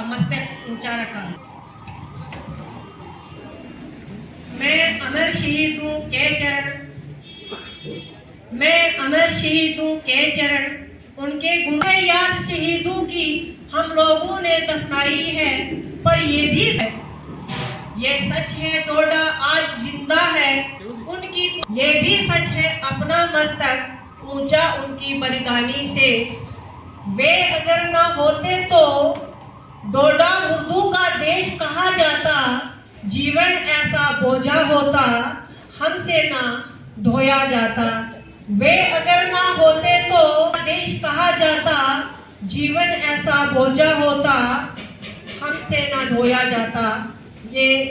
मस्तक ऊंचा रखा। मैं अमर शहीद हूँ के चरण, मैं अमर शहीद हूँ के चरण, उनके गुणे याद शहीदों की हम लोगों ने दफनाई है। पर ये भी है, ये सच है डोडा आज जिंदा है उनकी, ये भी सच है अपना मस्तक ऊंचा उनकी बलिदानी से। वे अगर ना होते तो डोडा उर्दू का देश कहा जाता, जीवन ऐसा बोझा होता हमसे ना ढोया जाता। वे अगर ना होते तो देश कहा जाता, जीवन ऐसा बोझा होता हमसे ना ढोया जाता। ये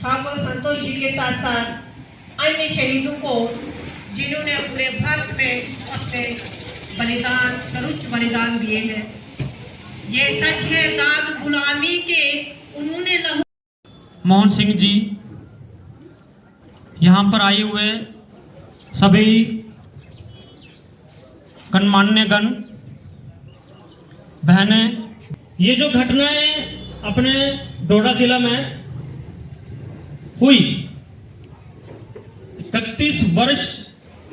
ठाकुर संतोष जी के साथ साथ अन्य शहीदों को जिन्होंने अपने भारत में अपने बलिदान सर्वोच्च बलिदान दिए हैं। ये सच है दाग गुलामी के उन्होंने लहू। मोहन सिंह जी, यहाँ पर आए हुए सभी गणमान्यगण, बहनें, ये जो घटनाएं अपने डोडा जिला में हुई 31 वर्ष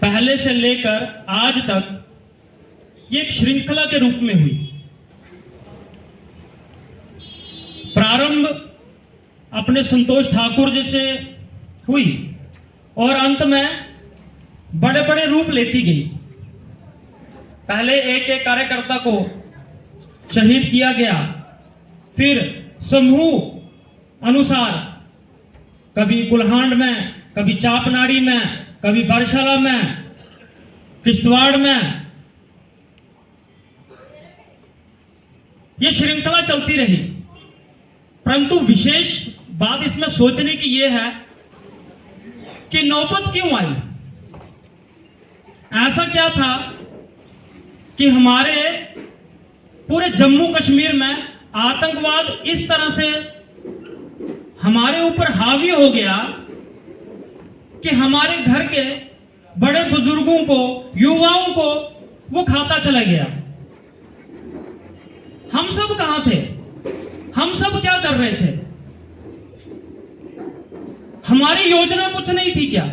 पहले से लेकर आज तक, ये एक श्रृंखला के रूप में हुई। प्रारंभ अपने संतोष ठाकुर जी से हुई और अंत में बड़े बड़े रूप लेती गई। पहले एक एक कार्यकर्ता को शहीद किया गया, फिर समूह अनुसार कभी कुल्हांड में, कभी चापनाड़ी में, कभी बरशाला में, किश्तवाड़ में, ये श्रृंखला चलती रही। परंतु विशेष बात इसमें सोचने की यह है कि नौबत क्यों आई। ऐसा क्या था कि हमारे पूरे जम्मू कश्मीर में आतंकवाद इस तरह से हमारे ऊपर हावी हो गया कि हमारे घर के बड़े बुजुर्गों को, युवाओं को वो खाता चला गया। हम सब कहां थे? हम सब क्या कर रहे थे? हमारी योजना कुछ नहीं थी क्या?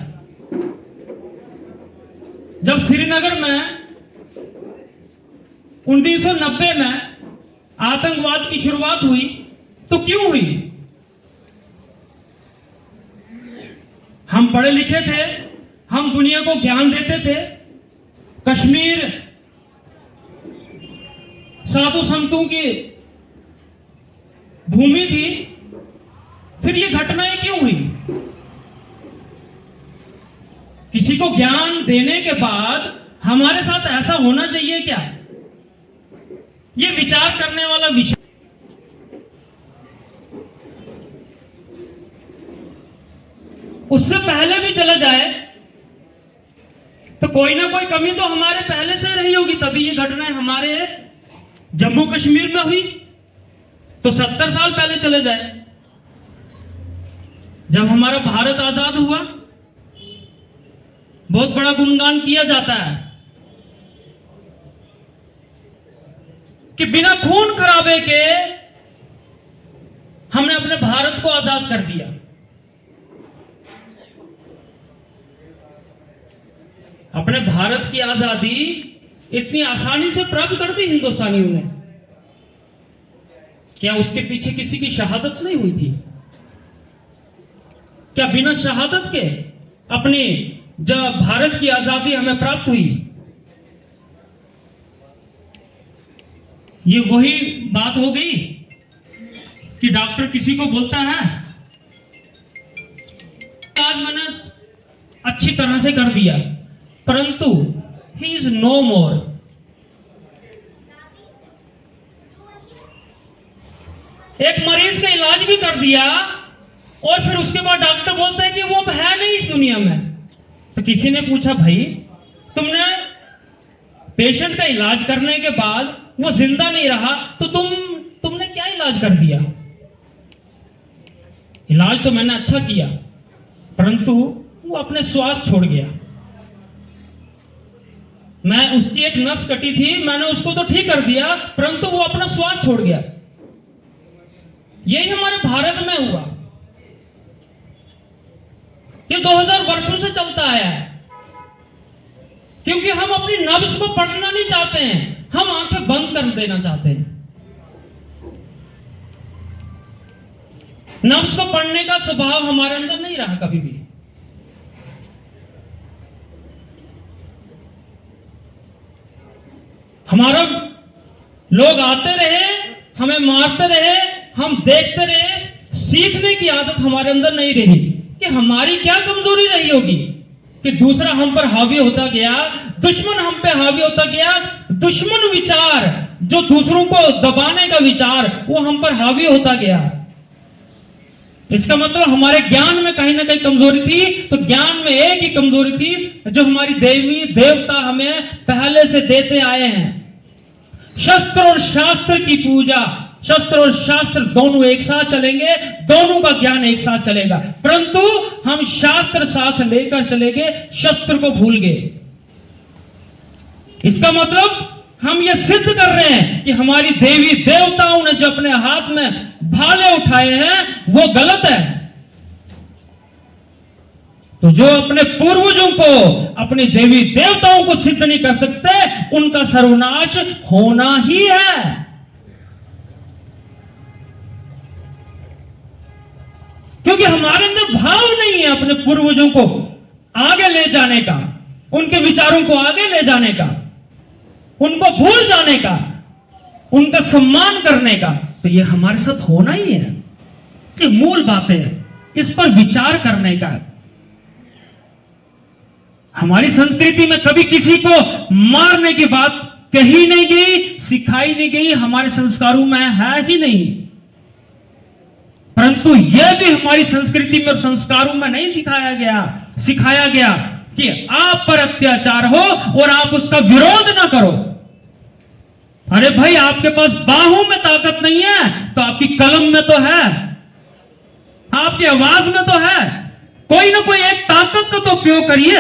जब श्रीनगर में 1990 में आतंकवाद की शुरुआत हुई तो क्यों हुई? हम पढ़े लिखे थे, हम दुनिया को ज्ञान देते थे, कश्मीर साधु संतों की भूमि थी, फिर ये घटनाएं क्यों हुई? किसी को ज्ञान देने के बाद हमारे साथ ऐसा होना चाहिए क्या? ये विचार करने वाला विषय। उससे पहले भी चला जाए तो कोई ना कोई कमी तो हमारे पहले से रही होगी, तभी ये घटनाएं हमारे जम्मू कश्मीर में हुई। तो 70 साल पहले चले जाए, जब हमारा भारत आजाद हुआ, बहुत बड़ा गुणगान किया जाता है कि बिना खून खराबे के हमने अपने भारत को आजाद कर दिया। अपने भारत की आजादी इतनी आसानी से प्राप्त कर दी हिंदुस्तानियों ने। क्या उसके पीछे किसी की शहादत नहीं हुई थी? क्या बिना शहादत के अपनी जब भारत की आजादी हमें प्राप्त हुई? ये वही बात हो गई कि डॉक्टर किसी को बोलता है आज मैंने अच्छी तरह से कर दिया, परंतु ही इज नो मोर। एक मरीज का इलाज भी कर दिया और फिर उसके बाद डॉक्टर बोलता है कि वो अब है नहीं इस दुनिया में। तो किसी ने पूछा, भाई तुमने पेशेंट का इलाज करने के बाद वो जिंदा नहीं रहा तो तुमने क्या इलाज कर दिया? इलाज तो मैंने अच्छा किया, परंतु वो अपने श्वास छोड़ गया। मैं उसकी एक नस कटी थी, मैंने उसको तो ठीक कर दिया, परंतु वो अपना श्वास छोड़ गया। यही हमारे भारत में हुआ। ये 2000 वर्षों से चलता आया है, क्योंकि हम अपनी नब्ज को पढ़ना नहीं चाहते हैं, हम आंखें बंद कर देना चाहते हैं। नब्ज को पढ़ने का स्वभाव हमारे अंदर नहीं रहा कभी भी। हमारा लोग आते रहे, हमें मारते रहे, हम देखते रहे, सीखने की आदत हमारे अंदर नहीं रही कि हमारी क्या कमजोरी रही होगी कि दूसरा हम पर हावी होता गया, दुश्मन हम पे हावी होता गया, दुश्मन विचार जो दूसरों को दबाने का विचार वो हम पर हावी होता गया। इसका मतलब हमारे ज्ञान में कहीं ना कहीं कमजोरी थी। तो ज्ञान में एक ही कमजोरी थी जो हमारी देवी देवता हमें पहले से देते आए हैं। शस्त्र और शास्त्र की पूजा, शस्त्र और शास्त्र दोनों एक साथ चलेंगे, दोनों का ज्ञान एक साथ चलेगा, परंतु हम शास्त्र साथ लेकर चले गए, शस्त्र को भूल गए। इसका मतलब हम ये सिद्ध कर रहे हैं कि हमारी देवी देवताओं ने जो अपने हाथ में भाले उठाए हैं वो गलत है। तो जो अपने पूर्वजों को, अपनी देवी देवताओं को सिद्ध नहीं कर सकते, उनका सर्वनाश होना ही है। क्योंकि हमारे अंदर भाव नहीं है अपने पूर्वजों को आगे ले जाने का, उनके विचारों को आगे ले जाने का, उनको भूल जाने का, उनका सम्मान करने का। तो ये हमारे साथ होना ही है। ये मूल बातें हैं, इस पर विचार करने का। हमारी संस्कृति में कभी किसी को मारने की बात कही नहीं गई, सिखाई नहीं गई, हमारे संस्कारों में है ही नहीं। परंतु यह भी हमारी संस्कृति में और संस्कारों में नहीं दिखाया गया, सिखाया गया कि आप पर अत्याचार हो और आप उसका विरोध ना करो। अरे भाई, आपके पास बाहों में ताकत नहीं है तो आपकी कलम में तो है, आपकी आवाज में तो है, कोई ना कोई एक ताकत का तो उपयोग करिए।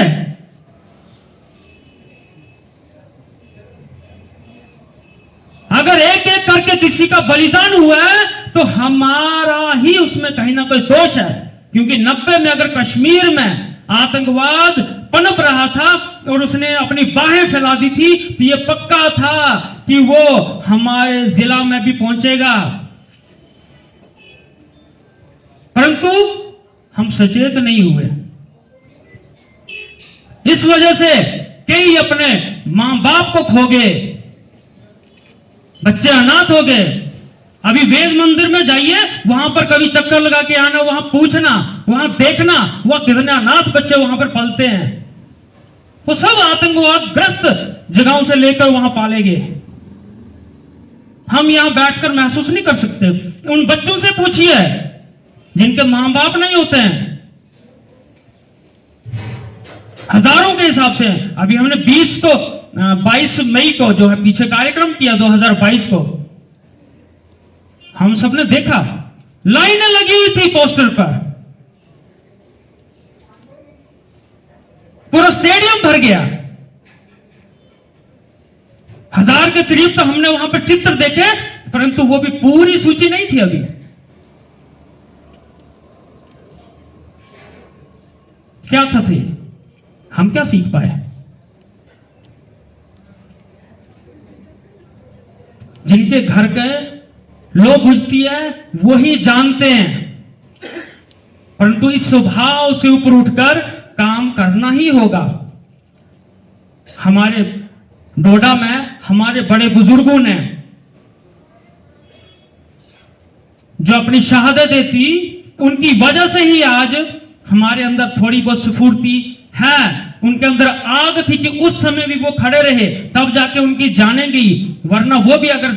अगर एक एक करके किसी का बलिदान हुआ है तो हमारा ही उसमें कहीं ना कोई दोष है। क्योंकि 90 में अगर कश्मीर में आतंकवाद पनप रहा था और उसने अपनी बाहें फैला दी थी तो यह पक्का था कि वो हमारे जिला में भी पहुंचेगा। परंतु हम सचेत नहीं हुए। इस वजह से कई अपने मां बाप को खो गए, बच्चे अनाथ हो गए। अभी वेद मंदिर में जाइए, वहां पर कभी चक्कर लगा के आना, वहां पूछना, वहां देखना, वह कितने अनाथ बच्चे वहां पर पलते हैं। वो सब आतंकवाद ग्रस्त जगहों से लेकर वहां पाले गए। हम यहां बैठकर महसूस नहीं कर सकते। उन बच्चों से पूछिए जिनके मां बाप नहीं होते हैं, हजारों के हिसाब से। अभी हमने 22 मई को जो है पीछे कार्यक्रम किया 2022 को, हम सबने देखा लाइनें लगी हुई थी पोस्टर पर, पूरा स्टेडियम भर गया। 1000 के करीब तो हमने वहां पर चित्र देखे, परंतु वो भी पूरी सूची नहीं थी। अभी क्या था थी, हम क्या सीख पाए? जिनके घर के लोग घुसती है वही जानते हैं। परंतु इस स्वभाव से ऊपर उठकर काम करना ही होगा। हमारे डोडा में हमारे बड़े बुजुर्गों ने जो अपनी शहादतें थी, उनकी वजह से ही आज हमारे अंदर थोड़ी बहुत स्फूर्ति है। उनके अंदर आग थी कि उस समय भी वो खड़े रहे, तब जाके उनकी जानें गई। वरना वो भी अगर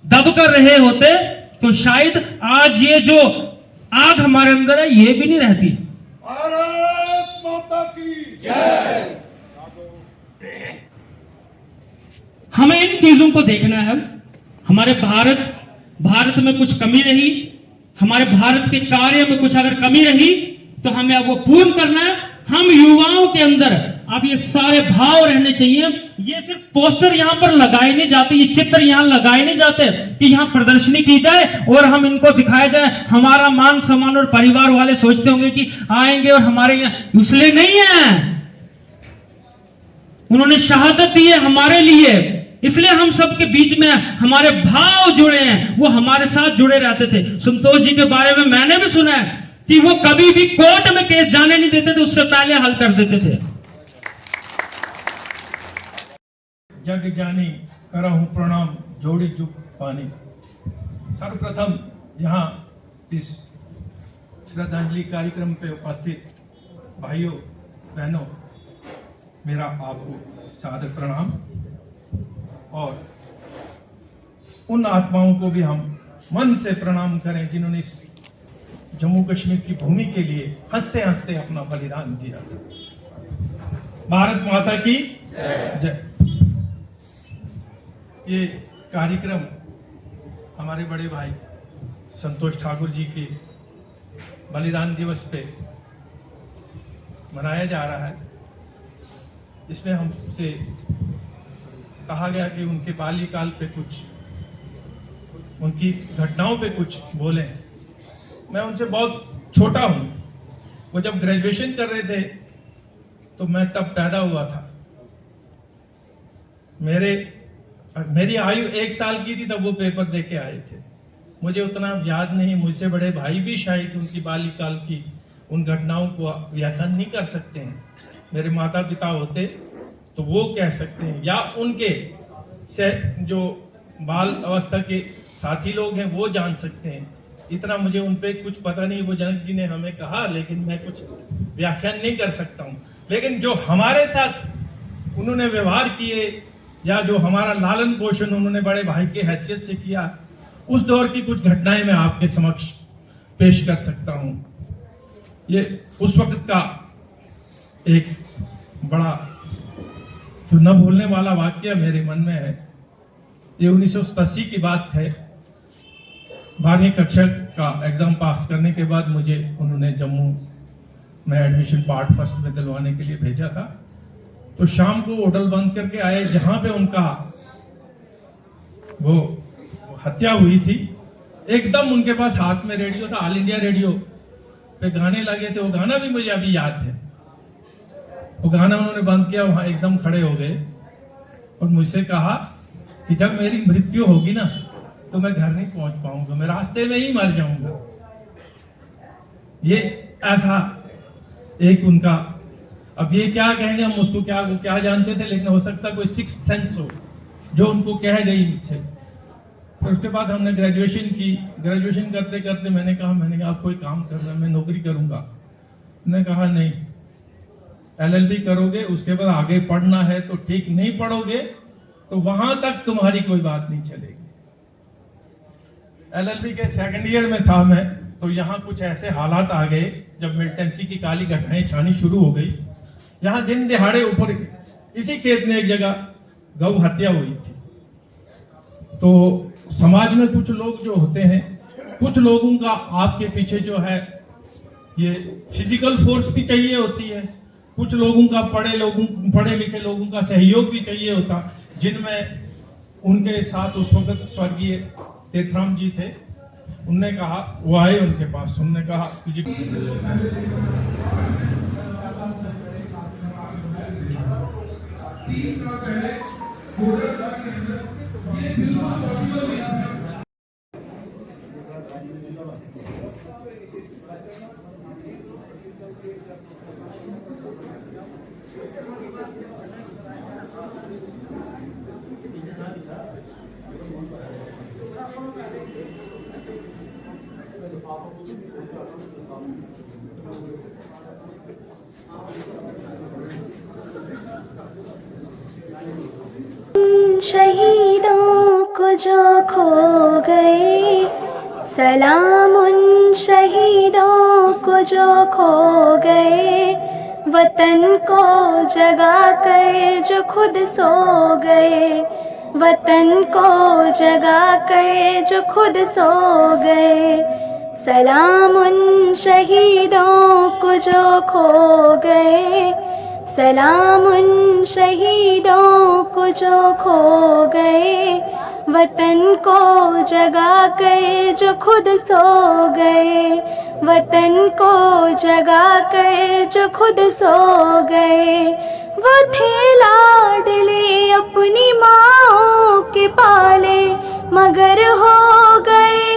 दब कर रहे होते तो शायद आज ये जो आग हमारे अंदर है ये भी नहीं रहती। भारत माता की जय। हमें इन चीजों को देखना है। हमारे भारत में कुछ कमी रही, हमारे भारत के कार्य में कुछ अगर कमी रही तो हमें अब वो पूर्ण करना है। हम युवाओं के अंदर अब ये सारे भाव रहने चाहिए। ये सिर्फ पोस्टर यहाँ पर लगाए नहीं जाते, ये चित्र यहाँ लगाए नहीं जाते कि यहाँ प्रदर्शनी की जाए और हम इनको दिखाया जाए, हमारा मान सम्मान। और परिवार वाले सोचते होंगे कि आएंगे और हमारे यहाँ, इसलिए नहीं है। उन्होंने शहादत दी है हमारे लिए, इसलिए हम सबके बीच में हमारे भाव जुड़े हैं, वो हमारे साथ जुड़े रहते थे। संतोष जी के बारे में मैंने भी सुना है कि वो कभी भी कोर्ट में केस जाने नहीं देते थे, उससे पहले हल कर देते थे। जग जानी करहूं प्रणाम जोड़ी जुग पानी। सर्वप्रथम यहाँ इस श्रद्धांजलि कार्यक्रम पे उपस्थित भाइयों बहनों, मेरा आपको सादर प्रणाम। और उन आत्माओं को भी हम मन से प्रणाम करें जिन्होंने इस जम्मू कश्मीर की भूमि के लिए हंसते हंसते अपना बलिदान दिया। भारत माता की जय। ये कार्यक्रम हमारे बड़े भाई संतोष ठाकुर जी के बलिदान दिवस पे मनाया जा रहा है। इसमें हमसे कहा गया कि उनके बाल्यकाल पे कुछ, उनकी घटनाओं पे कुछ बोलें। मैं उनसे बहुत छोटा हूं। वो जब ग्रेजुएशन कर रहे थे तो मैं तब पैदा हुआ था। मेरी आयु 1 साल की थी तब वो पेपर दे के आए थे। मुझे उतना याद नहीं, मुझसे बड़े भाई भी शायद उनकी बाल्यकाल की उन घटनाओं को व्याख्यान नहीं कर सकते हैं। मेरे माता पिता होते तो वो कह सकते हैं, या उनके से जो बाल अवस्था के साथी लोग हैं वो जान सकते हैं। इतना मुझे उन पे कुछ पता नहीं, वो जनक जी ने हमें कहा, लेकिन मैं कुछ व्याख्यान नहीं कर सकता हूँ। लेकिन जो हमारे साथ उन्होंने व्यवहार किए या जो हमारा लालन पोषण उन्होंने बड़े भाई की हैसियत से किया, उस दौर की कुछ घटनाएं मैं आपके समक्ष पेश कर सकता हूँ। ये उस वक्त का एक बड़ा जो न भूलने वाला वाक्य मेरे मन में है। ये 1987 की बात है। 12वीं कक्षा का एग्जाम पास करने के बाद मुझे उन्होंने जम्मू में एडमिशन पार्ट फर्स्ट में दिलवाने के लिए भेजा था। तो शाम को होटल बंद करके आए जहां पे उनका वो हत्या हुई थी। एकदम उनके पास हाथ में रेडियो था, ऑल इंडिया रेडियो पे गाने लगे थे। वो गाना भी मुझे अभी याद है। वो गाना उन्होंने बंद किया, वहां एकदम खड़े हो गए और मुझसे कहा कि जब मेरी मृत्यु होगी ना तो मैं घर नहीं पहुंच पाऊंगा, मैं रास्ते में ही मर जाऊंगा। ये ऐसा एक उनका, अब ये क्या कहेंगे हम उसको, क्या जानते थे, लेकिन हो सकता कोई सिक्स्थ सेंस हो जो उनको कह गई मुझसे। तो उसके बाद हमने ग्रेजुएशन की। ग्रेजुएशन करते करते मैंने कहा आप कोई काम करना, मैं नौकरी करूंगा। उन्होंने कहा नहीं, LLB करोगे, उसके बाद आगे पढ़ना है तो ठीक, नहीं पढ़ोगे तो वहां तक तुम्हारी कोई बात नहीं चलेगी। LLB के सेकंड ईयर में था मैं, तो यहाँ कुछ ऐसे हालात आ गए जब मिलिटेंसी की काली घटनाएं छानी शुरू हो गई। यहाँ दिन दिहाड़े ऊपर इसी खेत में एक जगह गौ हत्या हुई थी। तो समाज में कुछ लोग जो होते हैं, कुछ लोगों का आपके पीछे जो है ये फिजिकल फोर्स भी चाहिए होती है, कुछ लोगों का पढ़े लिखे लोगों का सहयोग भी चाहिए होता, जिनमें उनके साथ उस वक्त स्वर्गीय तेतराम जी थे। उनने कहा, वो आए उनके पास, उनने कहा तुझे शहीदों को जो खो गए, सलाम उन शहीदों को जो खो गए, वतन को जगा कर जो खुद सो गए, वतन को जगा कर जो खुद सो गए। सलाम उन शहीदों को जो खो गए, सलाम उन शहीदों को जो खो गए, वतन को जगा कर जो खुद सो गए, वतन को जगा कर जो खुद सो गए। वो थे लाडले अपनी माँ के पाले, मगर हो गए